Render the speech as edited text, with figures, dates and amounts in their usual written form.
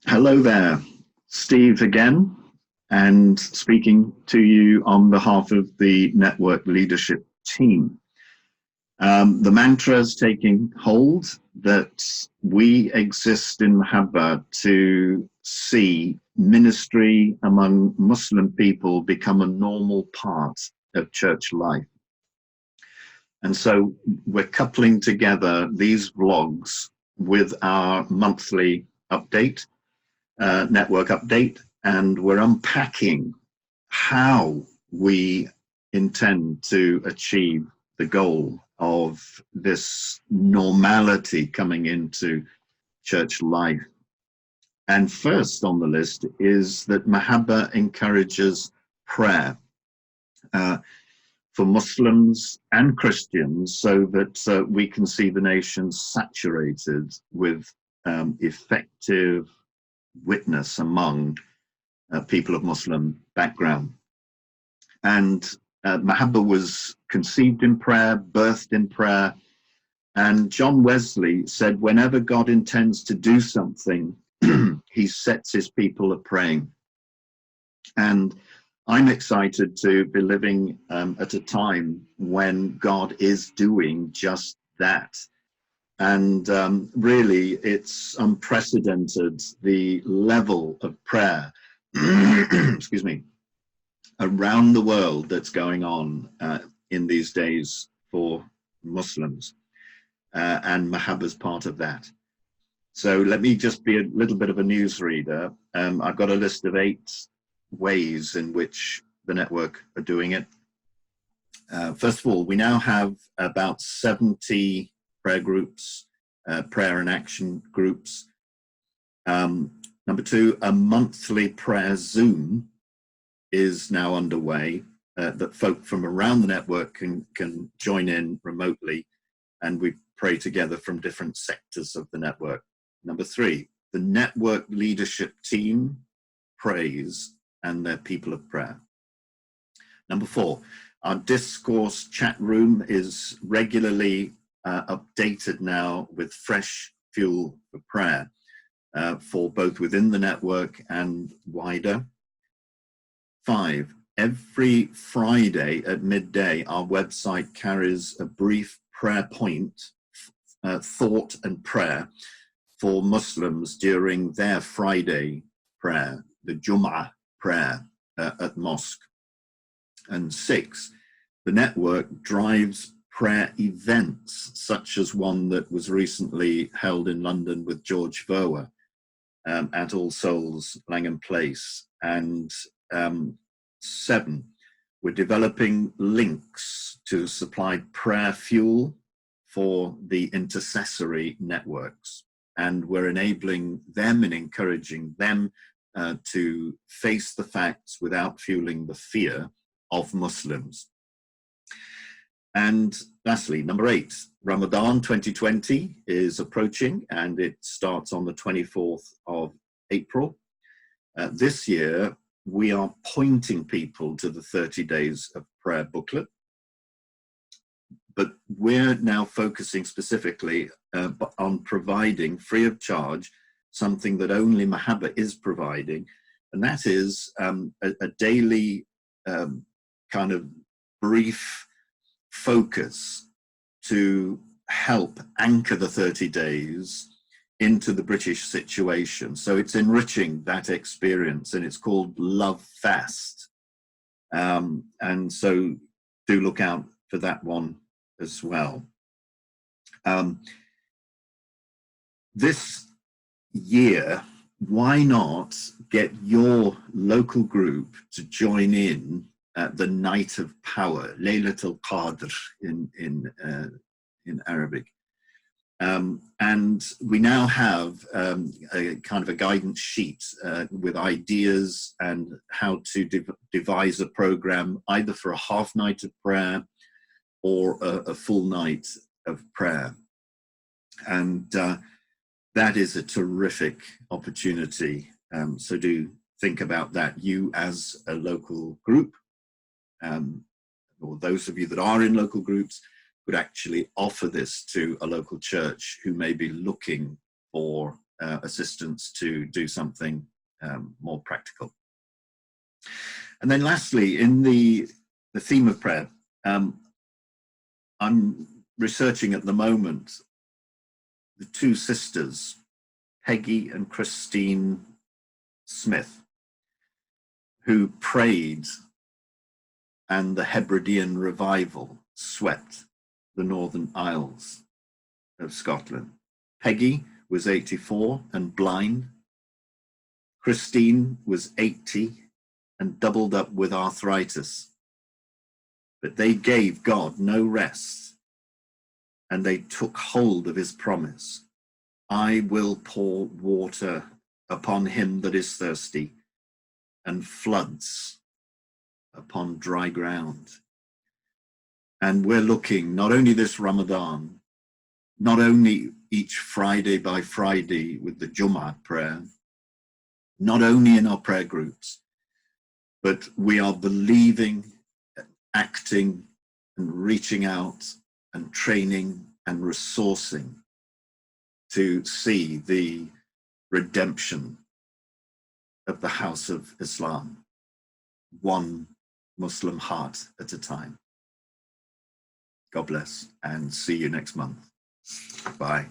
Hello there, Steve again, and speaking to you on behalf of the network leadership team. The mantra is taking hold that we exist in Mahabba to see ministry among Muslim people become a normal part of church life. And so we're coupling together these vlogs with our monthly update, network update, and we're unpacking how we intend to achieve the goal of this normality coming into church life. And first on the list is that Mahabba encourages prayer for Muslims and Christians so that we can see the nation saturated with effective witness among people of Muslim background. And Mahabba was conceived in prayer, birthed in prayer, and John Wesley said, whenever God intends to do something, he sets his people a praying. And I'm excited to be living at a time when God is doing just that. And really, it's unprecedented, the level of prayer, excuse me, around the world that's going on in these days for Muslims. And Mahabba's part of that. So let me just be a little bit of a newsreader. I've got a list of 8 ways in which the network are doing it. First of all, we now have about 70 prayer groups, prayer and action groups. Number 2, a monthly prayer Zoom is now underway that folk from around the network can join in remotely, and we pray together from different sectors of the network. Number 3, the network leadership team prays and they're people of prayer. Number 4, our discourse chat room is regularly updated now with fresh fuel for prayer for both within the network and wider. 5, every Friday at midday, our website carries a brief prayer point, thought and prayer for Muslims during their Friday prayer, the Jum'ah prayer at mosque. And 6, the network drives prayer events, such as one that was recently held in London with George Verwer at All Souls, Langham Place. And 7, we're developing links to supply prayer fuel for the intercessory networks. And we're enabling them and encouraging them to face the facts without fueling the fear of Muslims. And lastly, number 8, Ramadan 2020 is approaching, and it starts on the 24th of April. This year, we are pointing people to the 30 Days of Prayer booklet, but we're now focusing specifically on providing free of charge something that only Mahabba is providing, and that is a daily kind of brief focus to help anchor the 30 days into the British situation. So it's enriching that experience, and it's called Love Fast. And so do look out for that one as well. This year, why not get your local group to join in the Night of Power, Laylatul Qadr in Arabic. And we now have a kind of a guidance sheet with ideas and how to devise a program, either for a half night of prayer or a full night of prayer. And that is a terrific opportunity. So do think about that. You as a local group, or those of you that are in local groups, could actually offer this to a local church who may be looking for assistance to do something more practical. And then lastly, in the theme of prayer, I'm researching at the moment the two sisters, Peggy and Christine Smith, who prayed, and the Hebridean revival swept the Northern Isles of Scotland. Peggy was 84 and blind. Christine was 80 and doubled up with arthritis. But they gave God no rest, and they took hold of his promise. I will pour water upon him that is thirsty, and floods upon dry ground. And we're looking not only this Ramadan, not only each Friday by Friday with the Jummah prayer, not only in our prayer groups, but we are believing, acting, and reaching out, and training and resourcing to see the redemption of the house of Islam, one Muslim heart at a time. God bless, and see you next month. Bye.